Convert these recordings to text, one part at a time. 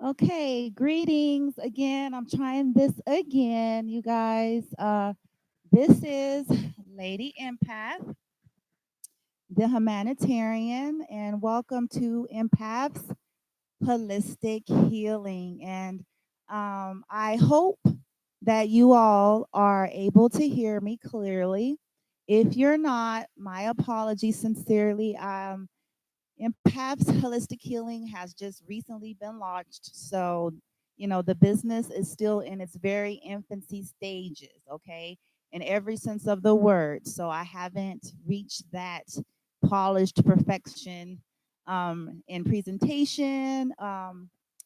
Okay, greetings again. I'm trying this again, you guys. This is Lady Empath, the humanitarian, and welcome to Empath's Holistic Healing. And I hope that you all are able to hear me clearly. If you're not, my apologies sincerely. Empath's Holistic Healing has just recently been launched. So, the business is still in its very infancy stages, okay, in every sense of the word. So, I haven't reached that polished perfection in presentation,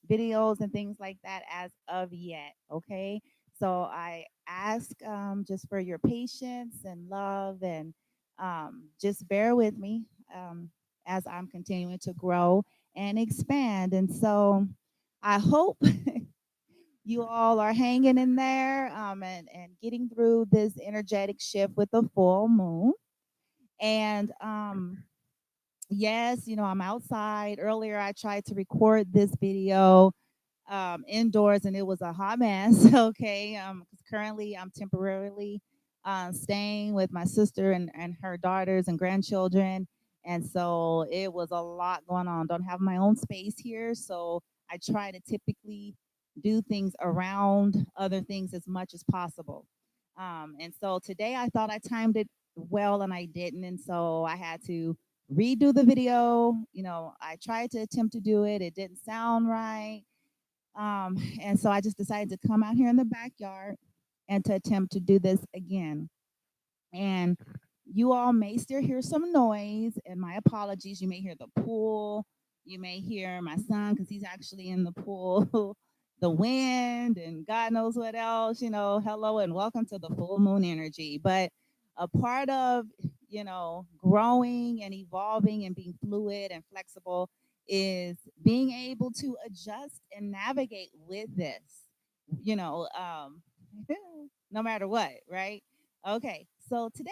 videos, and things like that as of yet, okay. So, I ask just for your patience and love and just bear with me. As I'm continuing to grow and expand. And so I hope you all are hanging in there and getting through this energetic shift with the full moon. And yes, I'm outside. Earlier, I tried to record this video indoors and it was a hot mess. Okay. 'Cause currently, I'm temporarily staying with my sister and her daughters and grandchildren. And so it was a lot going on. Don't have my own space here. So I try to typically do things around other things as much as possible. And so today I thought I timed it well and I didn't. And so I had to redo the video. I tried to attempt to do it, it didn't sound right. And so I just decided to come out here in the backyard and to attempt to do this again. And you all may still hear some noise, and my apologies. You may hear the pool. You may hear my son because he's actually in the pool, the wind, and God knows what else. Hello and welcome to the full moon energy. But a part of, growing and evolving and being fluid and flexible is being able to adjust and navigate with this, you know, um, no matter what, right? Okay, so today,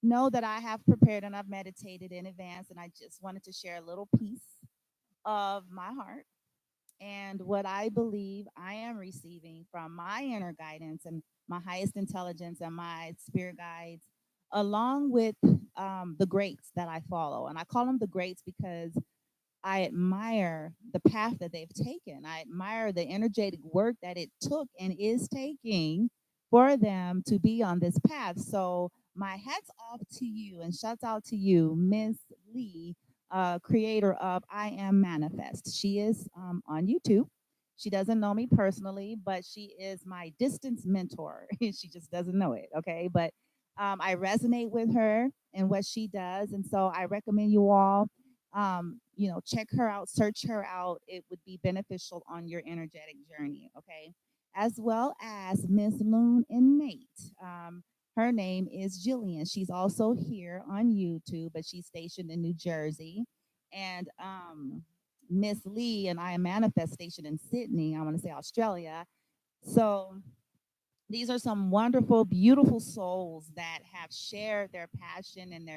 know that I have prepared and I've meditated in advance, and I just wanted to share a little piece of my heart and what I believe I am receiving from my inner guidance and my highest intelligence and my spirit guides, along with the greats that I follow. And I call them the greats because I admire the path that they've taken. I admire the energetic work that it took and is taking for them to be on this path. So, my hats off to you and shouts out to you, Miss Lee, creator of I Am Manifest. She is on YouTube. She doesn't know me personally, but she is my distance mentor. She just doesn't know it, okay? But I resonate with her and what she does. And so I recommend you all check her out, search her out. It would be beneficial on your energetic journey, okay? As well as Miss Loon and Nate. Her name is Jillian. She's also here on YouTube, but she's stationed in New Jersey. And Miss Lee and I am Manifest station in Sydney, I want to say Australia. So these are some wonderful, beautiful souls that have shared their passion and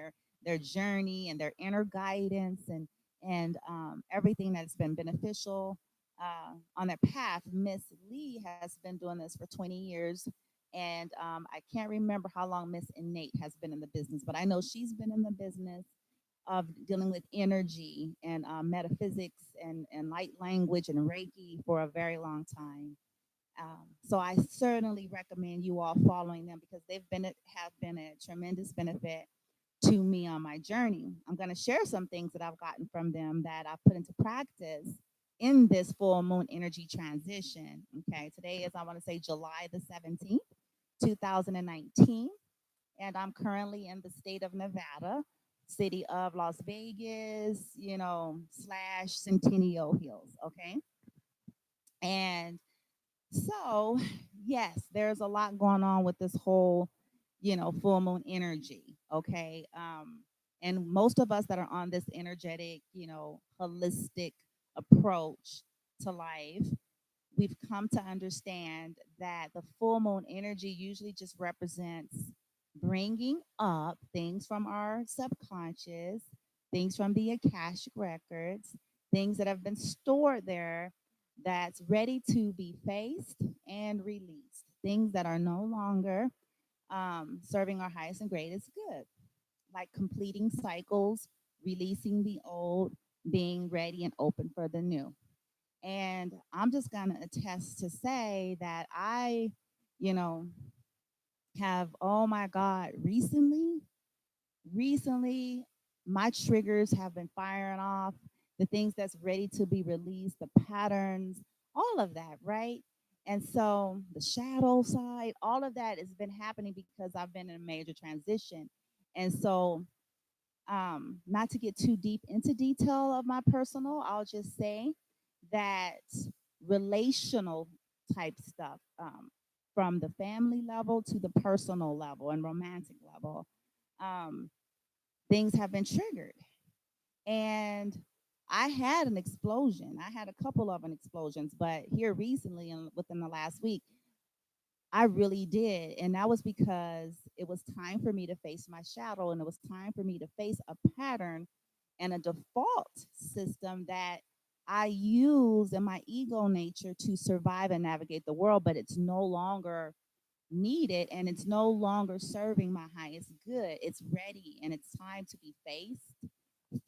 their journey and their inner guidance and everything that's been beneficial on their path. Miss Lee has been doing this for 20 years, and I can't remember how long Miss Innate has been in the business, but I know she's been in the business of dealing with energy and metaphysics and light language and Reiki for a very long time. So I certainly recommend you all following them because have been a tremendous benefit to me on my journey. I'm going to share some things that I've gotten from them that I've put into practice in this full moon energy transition. Okay, today is, I want to say, July the 17th, 2019, and I'm currently in the state of Nevada, city of Las Vegas, slash Centennial Hills. Okay, and so, yes, there's a lot going on with this whole, full moon energy. Okay. And most of us that are on this energetic, holistic approach to life, we've come to understand that the full moon energy usually just represents bringing up things from our subconscious, things from the Akashic records, things that have been stored there that's ready to be faced and released, things that are no longer serving our highest and greatest good, like completing cycles, releasing the old, being ready and open for the new. And I'm just going to attest to say that you know, have, oh my God, recently, my triggers have been firing off, the things that's ready to be released, the patterns, all of that, right? And so the shadow side, all of that has been happening because I've been in a major transition. And so, not to get too deep into detail of my personal, I'll just say that relational type stuff, from the family level to the personal level and romantic level, um, things have been triggered. And I had an explosion. I had a couple of an explosions, but here recently, and within the last week, I really did. And that was because it was time for me to face my shadow, and it was time for me to face a pattern and a default system that I use in my ego nature to survive and navigate the world, but it's no longer needed and it's no longer serving my highest good. It's ready and it's time to be faced,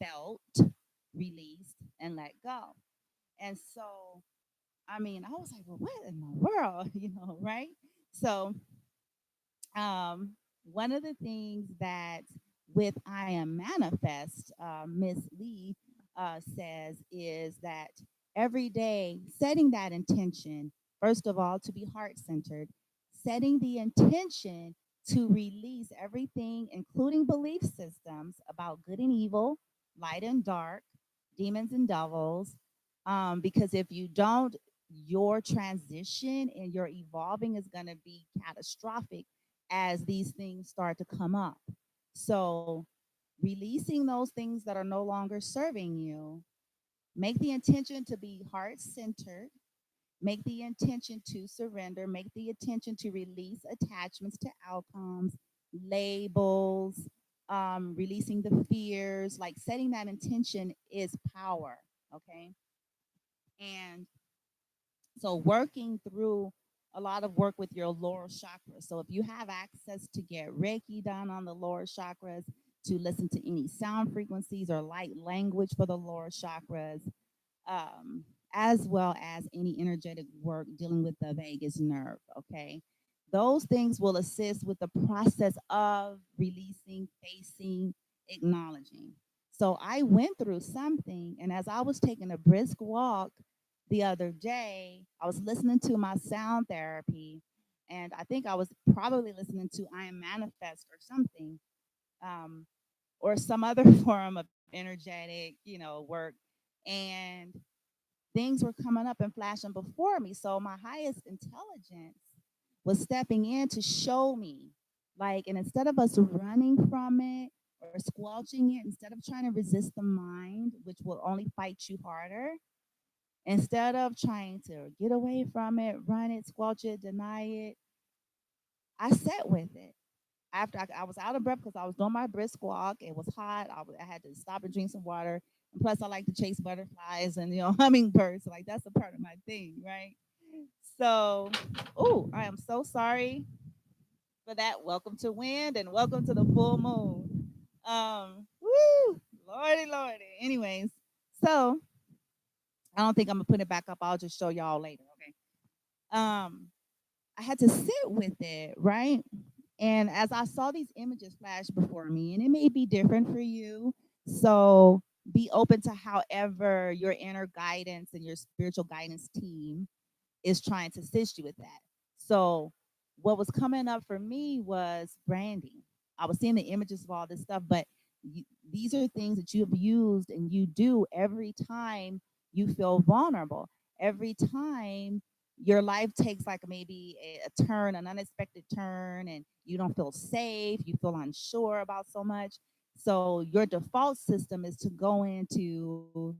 felt, released, and let go. And so, I mean, I was like, well, what in the world, right? So, um, one of the things that with I Am Manifest, Miss Lee says is that every day setting that intention, first of all, to be heart centered, setting the intention to release everything, including belief systems about good and evil, light and dark, demons and devils. Because if you don't, your transition and your evolving is going to be catastrophic as these things start to come up. So, releasing those things that are no longer serving you, make the intention to be heart centered, make the intention to surrender, make the intention to release attachments to outcomes, labels, releasing the fears, like setting that intention is power. Okay. And so working through a lot of work with your lower chakras. So if you have access to get Reiki done on the lower chakras, to listen to any sound frequencies or light language for the lower chakras, um, as well as any energetic work dealing with the vagus nerve. Okay. Those things will assist with the process of releasing, facing, acknowledging. So I went through something, and as I was taking a brisk walk the other day, I was listening to my sound therapy, and I think I was probably listening to I Am Manifest or something, um, or some other form of energetic, work. And things were coming up and flashing before me. So my highest intelligence was stepping in to show me, like, and instead of us running from it or squelching it, instead of trying to resist the mind, which will only fight you harder, instead of trying to get away from it, run it, squelch it, deny it, I sat with it. After I was out of breath because I was doing my brisk walk, it was hot. I had to stop and drink some water. And plus, I like to chase butterflies and hummingbirds. So, like that's a part of my thing, right? So, oh, I am so sorry for that. Welcome to wind and welcome to the full moon. Woo, lordy, lordy. Anyways, so I don't think I'm gonna put it back up. I'll just show y'all later. Okay. Um, I had to sit with it, right? And as I saw these images flash before me, and it may be different for you, so be open to however your inner guidance and your spiritual guidance team is trying to assist you with that. So, what was coming up for me was branding. I was seeing the images of all this stuff, but these are things that you have used and you do every time you feel vulnerable. Every time your life takes like maybe a turn, an unexpected turn, and you don't feel safe, you feel unsure about so much. So, your default system is to go into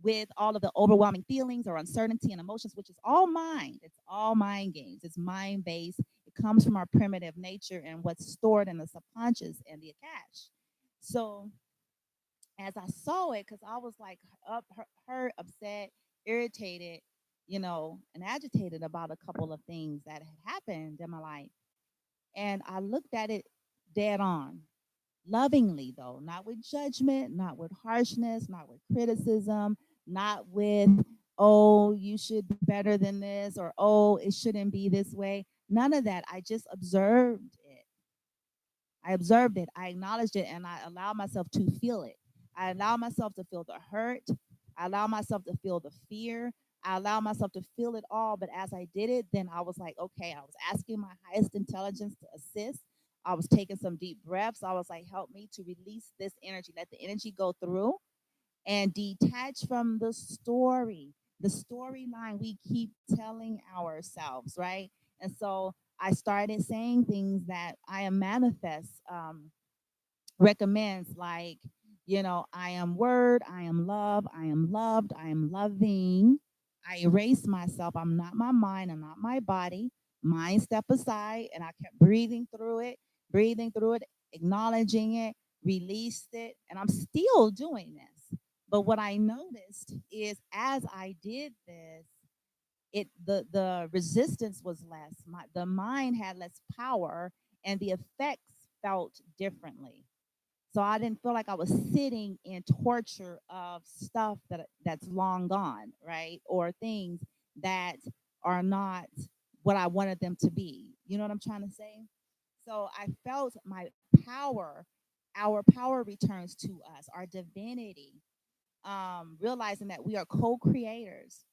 with all of the overwhelming feelings or uncertainty and emotions, which is all mind. It's all mind games. It's mind based. It comes from our primitive nature and what's stored in the subconscious and the akash. So, as I saw it, because I was like hurt, upset, irritated, and agitated about a couple of things that had happened in my life. And I looked at it dead on, lovingly, though, not with judgment, not with harshness, not with criticism, not with, oh, you should be better than this, or oh, it shouldn't be this way. None of that. I just observed it. I observed it, I acknowledged it, and I allowed myself to feel it. I allowed myself to feel the hurt. I allowed myself to feel the fear. I allowed myself to feel it all. But as I did it, then I was like, okay, I was asking my highest intelligence to assist. I was taking some deep breaths. I was like, help me to release this energy, let the energy go through and detach from the storyline we keep telling ourselves, right? And so I started saying things that I am manifest recommends, like, I am word, I am love, I am loved, I am loving. I erase myself. I'm not my mind, I'm not my body. Mind step aside, and I kept breathing through it, acknowledging it, released it, and I'm still doing this. But what I noticed is as I did this, the resistance was less. The mind had less power, and the effects felt differently. So I didn't feel like I was sitting in torture of stuff that's long gone, right? Or things that are not what I wanted them to be. You know what I'm trying to say? So I felt my power, our power returns to us, our divinity, realizing that we are co-creators.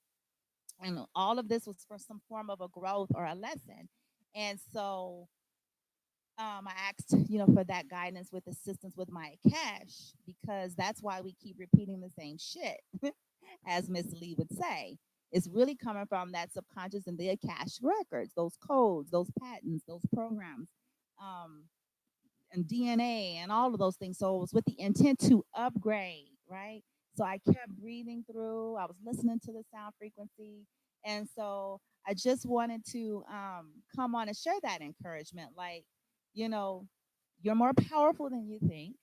And all of this was for some form of a growth or a lesson. And so I asked, for that guidance with assistance with my cash, because that's why we keep repeating the same shit, as Miss Lee would say. It's really coming from that subconscious and the cash records, those codes, those patterns, those programs, um, and DNA and all of those things. So it was with the intent to upgrade, right? So I kept breathing through. I was listening to the sound frequency. And so I just wanted to come on and share that encouragement. Like, you know, you're more powerful than you think.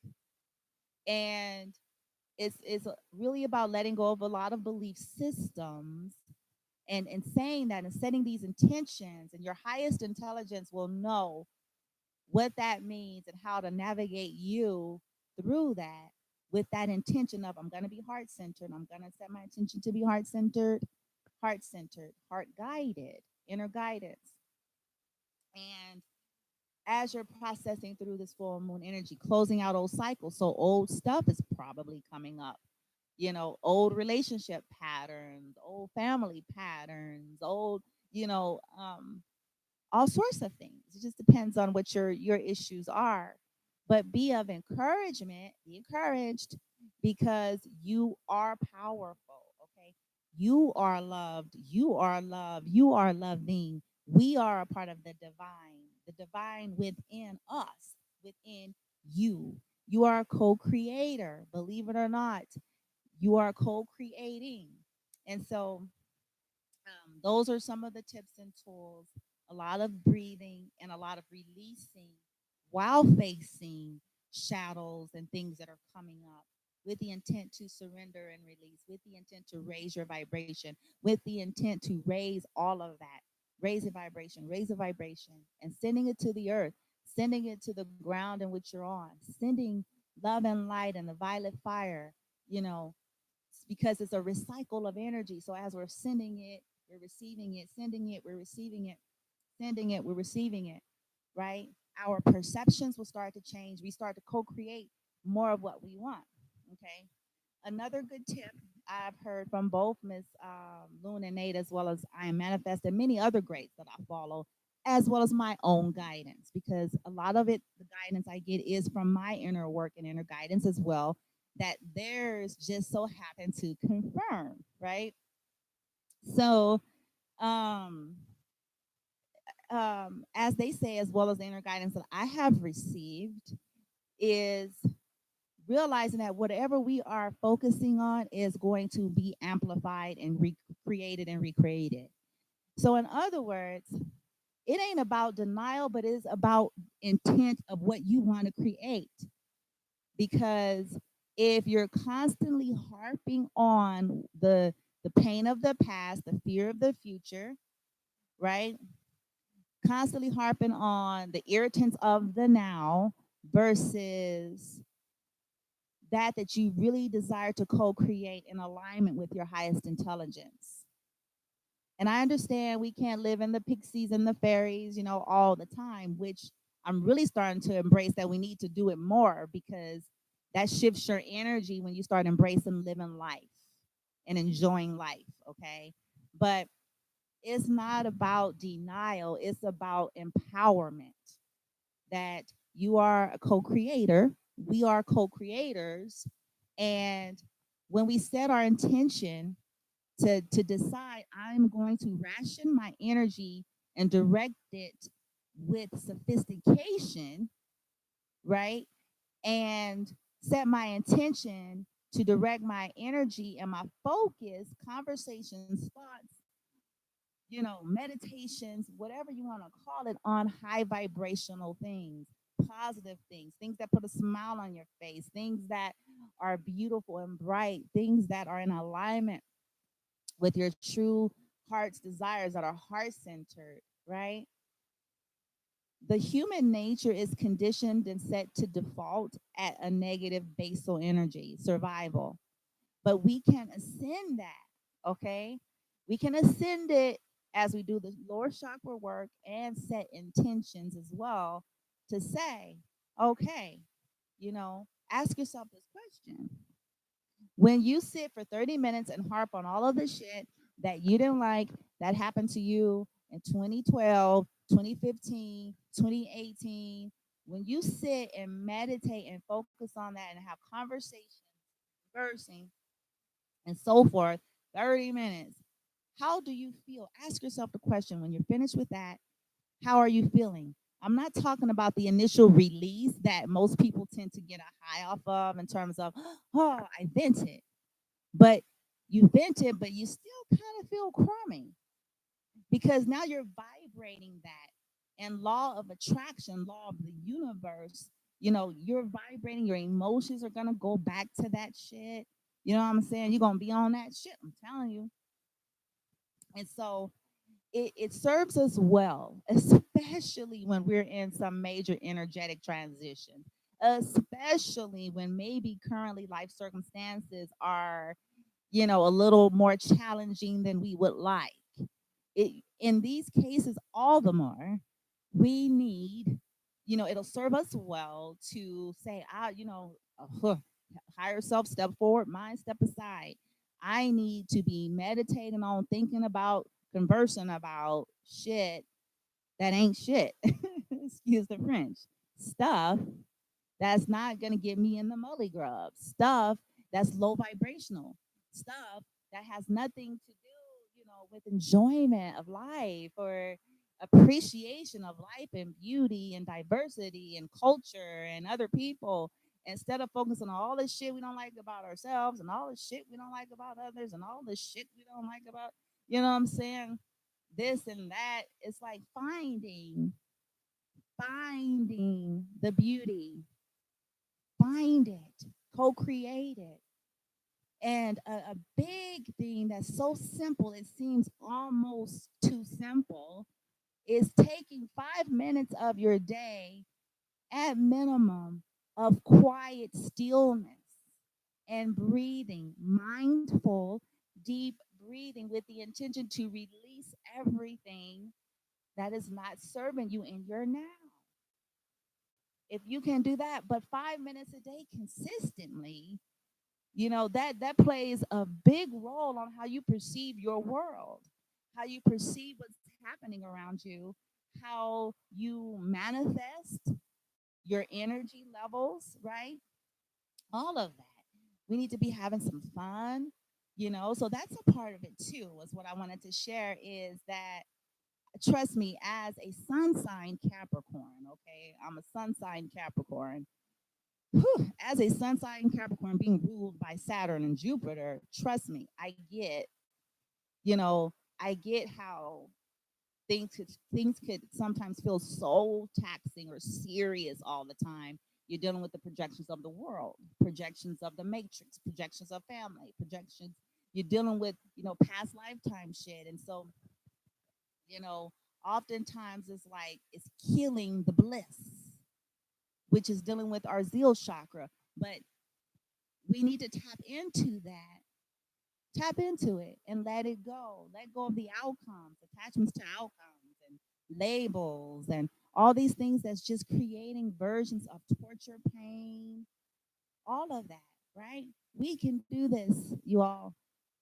And it's really about letting go of a lot of belief systems and saying that and setting these intentions, and your highest intelligence will know what that means and how to navigate you through that, with that intention of, I'm going to be heart centered. I'm going to set my intention to be heart centered, heart guided, inner guidance. And as you're processing through this full moon energy, closing out old cycles. So old stuff is probably coming up, old relationship patterns, old family patterns, old, you know, all sorts of things. It just depends on what your issues are. But be of encouragement, be encouraged, because you are powerful, okay? You are loved, you are loved, you are loving. We are a part of the divine within us, within you. You are a co-creator, believe it or not. You are co-creating. And so those are some of the tips and tools. A lot of breathing and a lot of releasing while facing shadows and things that are coming up, with the intent to surrender and release, with the intent to raise your vibration, with the intent to raise all of that, raise a vibration, and sending it to the earth, sending it to the ground in which you're on, sending love and light and the violet fire, you know, because it's a recycle of energy. So as we're sending it, we're receiving it, sending it, we're receiving it, sending it, we're receiving it, right? Our perceptions will start to change. We start to co-create more of what we want. Okay. Another good tip I've heard from both Miss Loon and Nate, as well as I Am Manifest, and many other greats that I follow, as well as my own guidance, because a lot of it, the guidance I get is from my inner work and inner guidance as well, that theirs just so happen to confirm, right? So, um, as they say, as well as the inner guidance that I have received, is realizing that whatever we are focusing on is going to be amplified and recreated and recreated. So, in other words, it ain't about denial, but it's about intent of what you want to create. Because If you're constantly harping on the pain of the past, the fear of the future, right? Constantly harping on the irritants of the now versus that you really desire to co-create in alignment with your highest intelligence. And I understand we can't live in the pixies and the fairies, all the time, which I'm really starting to embrace that we need to do it more because that shifts your energy when you start embracing living life and enjoying life, okay? But it's not about denial, it's about empowerment that you are a co-creator, we are co-creators, and when we set our intention to decide I'm going to ration my energy and direct it with sophistication, right? And set my intention to direct my energy and my focus, conversations, thoughts, meditations, whatever you want to call it, on high vibrational things, positive things, things that put a smile on your face, things that are beautiful and bright, things that are in alignment with your true heart's desires that are heart centered, right? The human nature is conditioned and set to default at a negative basal energy, survival. But we can ascend that, okay? We can ascend it as we do the lower chakra work and set intentions as well to say, okay, ask yourself this question. When you sit for 30 minutes and harp on all of the shit that you didn't like that happened to you in 2012, 2015, 2018, when you sit and meditate and focus on that and have conversations, conversing, and so forth, 30 minutes, how do you feel? Ask yourself the question when you're finished with that, how are you feeling? I'm not talking about the initial release that most people tend to get a high off of in terms of, oh, I vented. But you vented, but you still kind of feel crummy because now you're vibrating that. And law of attraction, law of the universe, you're vibrating, your emotions are going to go back to that shit. You know what I'm saying? You're going to be on that shit. I'm telling you. And so it serves us well, especially when we're in some major energetic transition, especially when maybe currently life circumstances are, a little more challenging than we would like. In these cases, all the more, we need, it'll serve us well to say, higher self, step forward, mind, step aside. I need to be meditating on thinking about, conversing about shit that ain't shit. Excuse the French. Stuff that's not going to get me in the molly grub. Stuff that's low vibrational. Stuff that has nothing to do, with enjoyment of life or appreciation of life and beauty and diversity and culture and other people. Instead of focusing on all this shit we don't like about ourselves and all this shit we don't like about others and all this shit we don't like about, you know what I'm saying? This and that. It's like finding the beauty, find it, co-create it. And a big thing that's so simple, it seems almost too simple, is taking 5 minutes of your day at minimum of quiet stillness and breathing, mindful, deep breathing with the intention to release everything that is not serving you in your now. If you can do that, but 5 minutes a day consistently, that plays a big role on how you perceive your world, how you perceive what's happening around you, how you manifest your energy levels, right? All of that. We need to be having some fun, so that's a part of it too. Was what I wanted to share is that, trust me, as a sun sign Capricorn, okay, I'm a sun sign Capricorn. Whew, as a sun sign Capricorn being ruled by Saturn and Jupiter, trust me, you know, I get how things could sometimes feel so taxing or serious all the time. You're dealing with the projections of the world, projections of the matrix, projections of family, projections. You're dealing with, past lifetime shit. And so, you know, oftentimes it's like it's killing the bliss, which is dealing with our zeal chakra. But we need to tap into that, tap into it and let it go. Let go of the outcomes, attachments to outcomes and labels and all these things that's just creating versions of torture, pain, all of that, right? We can do this, you all.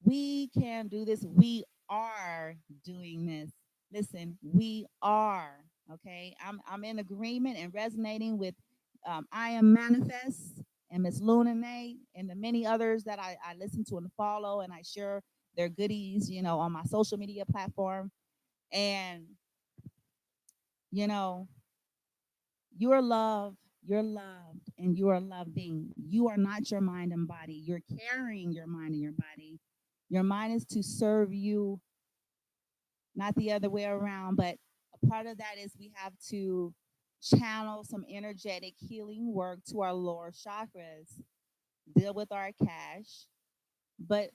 We can do this. We are doing this. Listen, we are. Okay, I'm in agreement and resonating with I Am Manifest and Miss Luna Nate and the many others that I listen to and follow, and I share their goodies, on my social media platform. And you know, you're loved, you're loved, and you are loving. You are not your mind and body. You're carrying your mind and your body. Your mind is to serve you, not the other way around. But a part of that is we have to channel some energetic healing work to our lower chakras, deal with our cash, but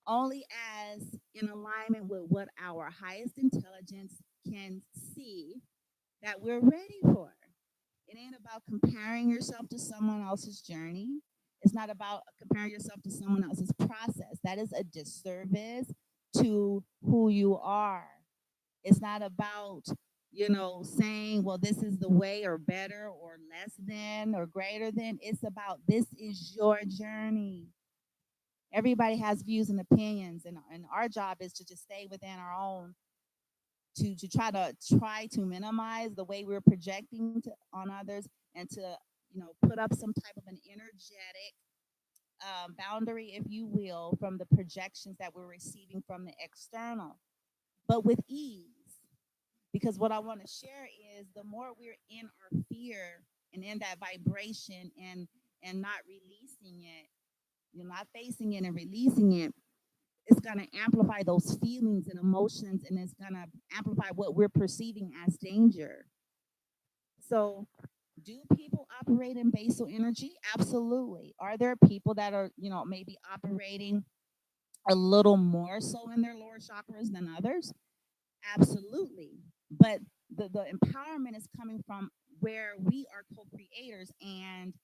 only as in alignment with what our highest intelligence can see that we're ready for. It ain't about comparing yourself to someone else's journey. It's not about comparing yourself to someone else's process. That is a disservice to who you are. It's not about, saying, well, this is the way or better or less than or greater than. It's about this is your journey. Everybody has views and opinions, and our job is to just stay within our own to try to minimize the way we're projecting on others and to put up some type of an energetic boundary, if you will, from the projections that we're receiving from the external, but with ease. Because what I want to share is the more we're in our fear and in that vibration and not releasing it, you're not facing it and releasing it, it's going to amplify those feelings and emotions, and it's going to amplify what we're perceiving as danger. So, do people operate in basal energy? Absolutely. Are there people that are, maybe operating a little more so in their lower chakras than others? Absolutely. But the empowerment is coming from where we are co-creators and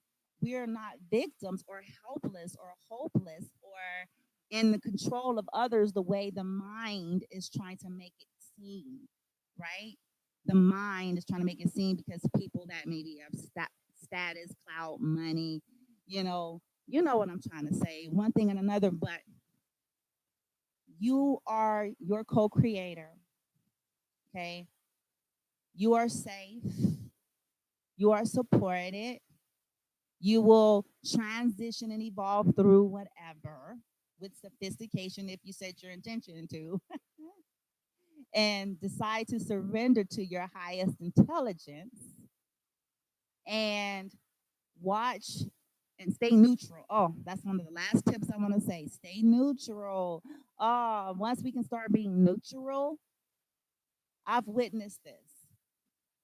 we're not victims or helpless or hopeless or in the control of others the way the mind is trying to make it seem, right? The mind is trying to make it seem because people that maybe have status, clout, money, you know, you know what I'm trying to say, one thing and another, but you are your co-creator, okay? You are safe. You are supported. You will transition and evolve through whatever with sophistication if you set your intention to and decide to surrender to your highest intelligence and watch and stay neutral. Oh, that's one of the last tips I want to say. Stay neutral. Once we can start being neutral, I've witnessed this.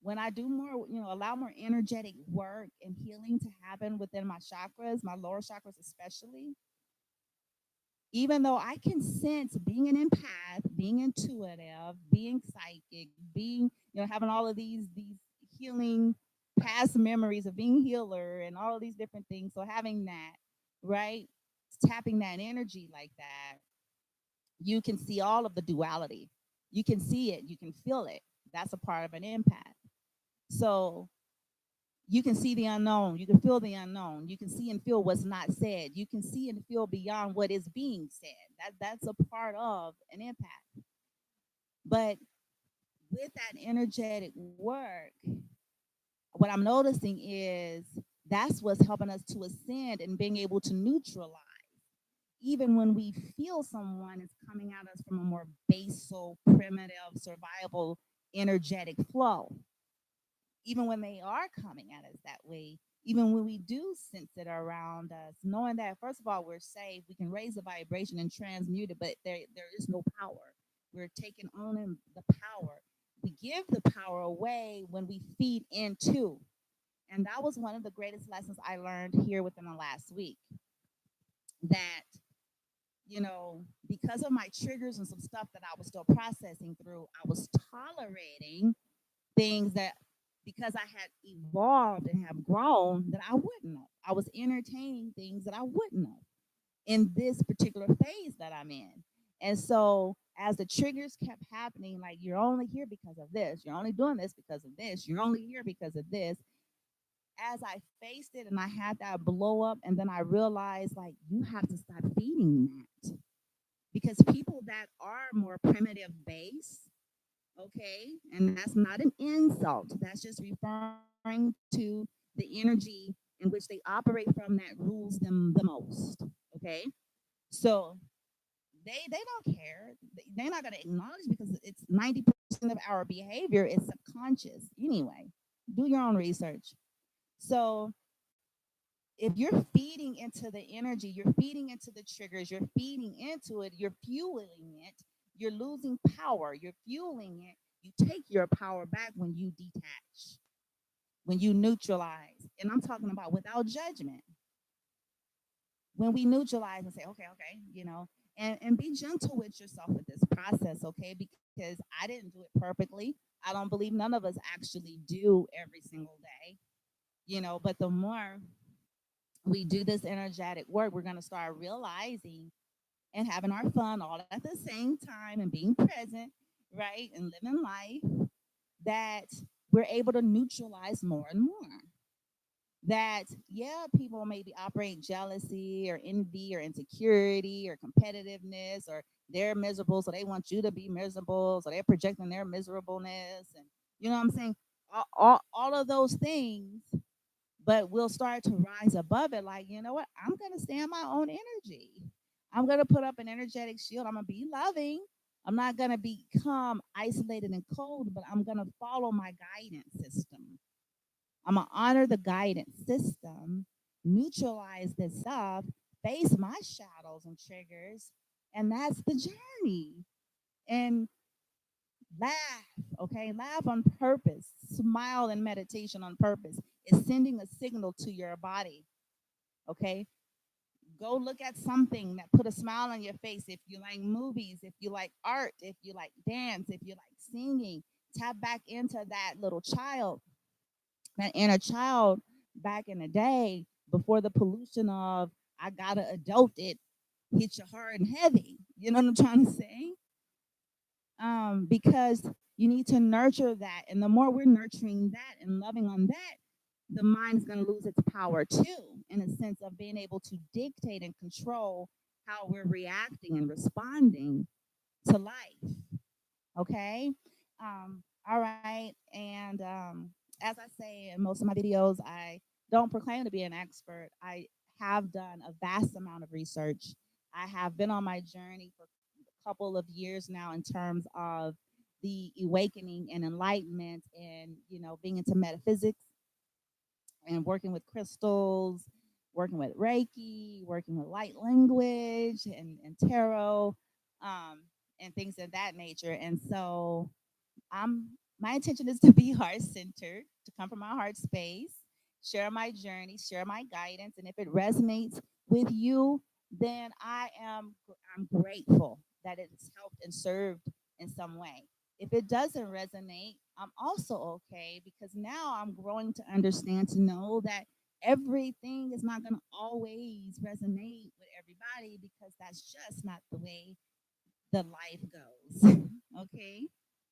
When I do more, allow more energetic work and healing to happen within my chakras, my lower chakras especially, even though I can sense being an empath, being intuitive, being psychic, being, having all of these healing past memories of being healer and all of these different things. So having that, right? Tapping that energy like that, you can see all of the duality. You can see it, you can feel it. That's a part of an empath. So you can see the unknown, you can feel the unknown, you can see and feel what's not said, you can see and feel beyond what is being said. That's a part of an empath. But with that energetic work, what I'm noticing is that's what's helping us to ascend and being able to neutralize even when we feel someone is coming at us from a more basal primitive survival energetic flow. Even when they are coming at us that way, even when we do sense it around us, knowing that first of all we're safe, we can raise the vibration and transmute it, but there is no power. We're taking on the power. We give the power away when we feed into. And that was one of the greatest lessons I learned here within the last week. That, because of my triggers and some stuff that I was still processing through, I was tolerating things that, because I had evolved and have grown, that I wouldn't have. I was entertaining things that I wouldn't have in this particular phase that I'm in. And so as the triggers kept happening, like, you're only here because of this, you're only doing this because of this, you're only here because of this. As I faced it and I had that blow up, and then I realized, like, you have to stop feeding that, because people that are more primitive base, okay, and that's not an insult, that's just referring to the energy in which they operate from that rules them the most, okay. So they don't care. They're not going to acknowledge, because it's 90% of our behavior is subconscious anyway. Do your own research. So if you're feeding into the energy, you're feeding into the triggers, you're feeding into it, you're fueling it, you're losing power, you're fueling it. You take your power back when you detach, when you neutralize. And I'm talking about without judgment. When we neutralize and say, okay, and be gentle with yourself with this process, okay? Because I didn't do it perfectly. I don't believe none of us actually do every single day, but the more we do this energetic work, we're going to start realizing and having our fun all at the same time and being present, right? And living life, that we're able to neutralize more and more. That, yeah, people maybe operate jealousy or envy or insecurity or competitiveness, or they're miserable, so they want you to be miserable, so they're projecting their miserableness, and you know what I'm saying, all of those things. But we'll start to rise above it, like, you know what, I'm going to stand my own energy. I'm going to put up an energetic shield. I'm going to be loving. I'm not going to become isolated and cold, but I'm going to follow my guidance system. I'm going to honor the guidance system, neutralize this stuff, face my shadows and triggers. And that's the journey. And laugh, okay? Laugh on purpose. Smile in meditation on purpose. It's sending a signal to your body, okay? Go look at something that put a smile on your face. If you like movies, if you like art, if you like dance, if you like singing, tap back into that little child, that inner child back in the day, before the pollution of I gotta adult it hit you hard and heavy. You know what I'm trying to say? Because you need to nurture that. And the more we're nurturing that and loving on that, the mind is going to lose its power too, in a sense of being able to dictate and control how we're reacting and responding to life. Okay. All right. And as I say in most of my videos, I don't proclaim to be an expert. I have done a vast amount of research. I have been on my journey for a couple of years now in terms of the awakening and enlightenment, and being into metaphysics and working with crystals, working with Reiki, working with light language and tarot, um, and things of that nature. And so I'm my intention is to be heart centered, to come from my heart space, share my journey, share my guidance, and if it resonates with you, then I'm grateful that it's helped and served in some way. If it doesn't resonate, I'm also okay, because now I'm growing to understand, to know that everything is not going to always resonate with everybody, because that's just not the way the life goes. Okay.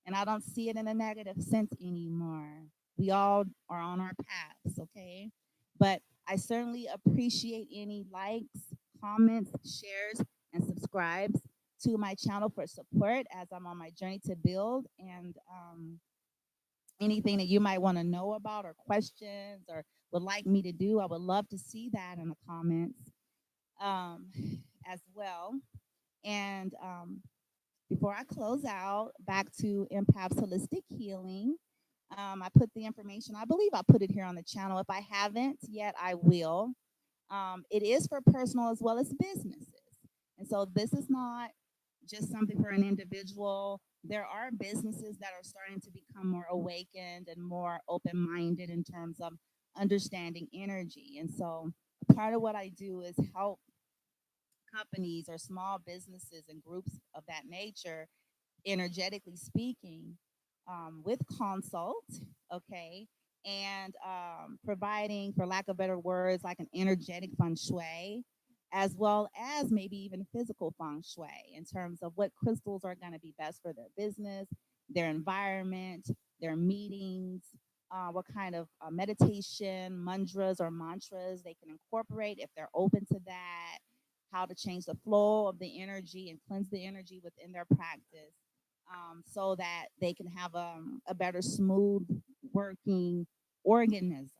And I don't see it in a negative sense anymore. We all are on our paths. Okay. But I certainly appreciate any likes, comments, shares, and subscribes to my channel for support as I'm on my journey to build. And anything that you might want to know about, or questions, or would like me to do, I would love to see that in the comments, um, as well. And before I close out, back to Empath's Holistic Healing. I put the information, I believe I put it here on the channel. If I haven't yet, I will. It is for personal as well as businesses. And so this is not just something for an individual. There are businesses that are starting to become more awakened and more open minded in terms of understanding energy. And so part of what I do is help companies or small businesses and groups of that nature, energetically speaking, with consult, okay, and providing, for lack of better words, like an energetic feng shui, as well as maybe even physical feng shui in terms of what crystals are going to be best for their business, their environment, their meetings, what kind of meditation, mantras they can incorporate if they're open to that, how to change the flow of the energy and cleanse the energy within their practice, so that they can have a better, smooth working organism,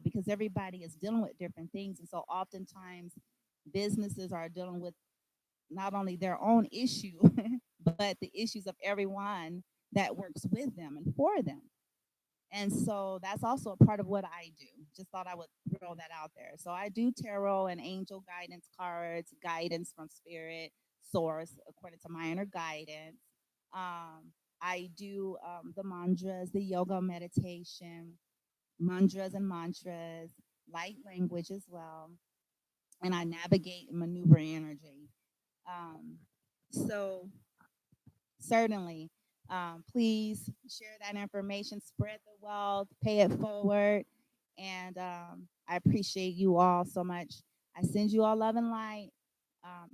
because everybody is dealing with different things. And so oftentimes businesses are dealing with not only their own issue, but the issues of everyone that works with them and for them. And so that's also a part of what I do. Just thought I would throw that out there. So I do tarot and angel guidance cards, guidance from spirit, source, according to my inner guidance. I do the mantras, the yoga meditation, mantras, light language as well. And I navigate and maneuver energy. Um, so certainly. Please share that information, spread the wealth, pay it forward. And I appreciate you all so much. I send you all love and light,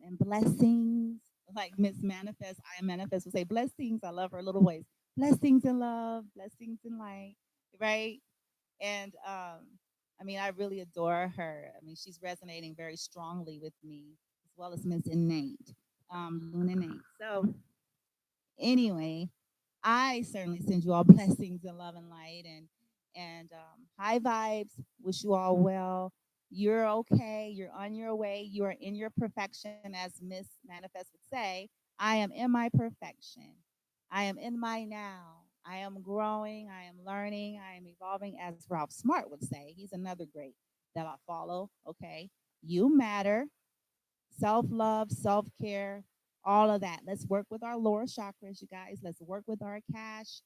and blessings. Like Miss Manifest, I am Manifest will say, blessings. I love her little voice. Blessings and love, blessings and light, right? And I mean, I really adore her. I mean, she's resonating very strongly with me, as well as Miss Innate, Luna Innate. So, anyway, I certainly send you all blessings and love and light, and high vibes. Wish you all well. You're okay. You're on your way. You are in your perfection, as Miss Manifest would say. I am in my perfection. I am in my now. I am growing. I am learning. I am evolving, as Ralph Smart would say. He's another great that I follow. Okay. You matter. Self love, self care, all of that. Let's work with our lower chakras, you guys. Let's work with our cash.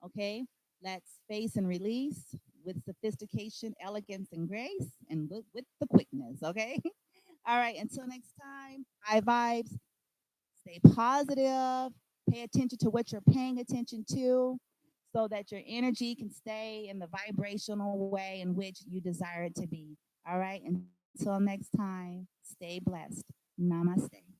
Okay. Let's face and release with sophistication, elegance, and grace, and with the quickness. Okay. All right. Until next time, high vibes. Stay positive. Pay attention to what you're paying attention to so that your energy can stay in the vibrational way in which you desire it to be. All right. Until next time, stay blessed. Namaste.